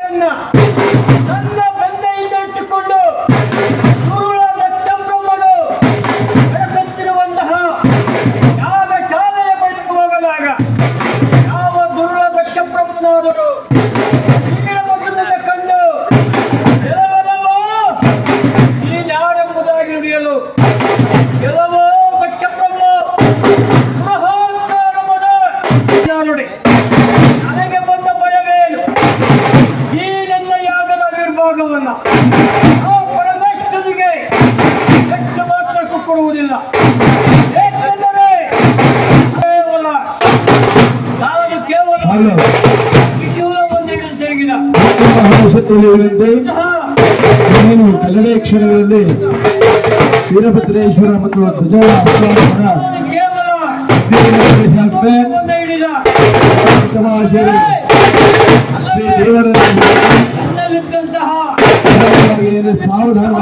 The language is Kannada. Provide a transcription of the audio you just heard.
ನನ್ನ ಬೆನ್ನೆಯಿಂದ ಇಟ್ಟುಕೊಂಡು ಗುರುಳ ದಕ್ಷಬ್ರಹ್ಮನು ಬೆಳಕುತ್ತಿರುವಂತಹ ಯಾವ ಶಾಲೆಯ ಬಳಿಗೆ ಹೋಗಲಾಗ ಯಾವ ಗುರುಳ ದಕ್ಷಬ್ರಹ್ಮನಾದರೂ ಈಗಿನ ಮಗುವಿನ ಕಂಡು ಕೆಲವರವೋ ನೀನ್ಯಾರೆಂಬುದಾಗಿ ನುಡಿಯಲು ಕೆಲವೋ ದಕ್ಷಬ್ರಹ್ಮ ಗೃಹಾಂತರಮನ ನೋಡಿ ನನಗೆ ಬಂದ ಭಯವೇನು ಈ ನನ್ನ ಯಾಗದ ನಿರ್ಭಾಗವನ್ನ ಆ ಪರಮೇಶ್ವರಿಗೆ ಹೆಚ್ಚು ಮಾತ್ರಕ್ಕೂ ಕೊಡುವುದಿಲ್ಲ. ಏಕೆಂದರೆ ಕೇವಲ ನಾನು ಕೇವಲ ಜೀವನವನ್ನು ತಿರುಗಿದ ನೀನು ಕೆಲವೇ ಕ್ಷಣಗಳಲ್ಲಿ ವೀರಭದ್ರೇಶ್ವರ ಮತ್ತು ಕೇವಲ ಹಿಡಿದ ಶ್ರೀ ದೇವರ ನನ್ನಲ್ಲಿದ್ದಂತಹ ಸಾವಧಾನ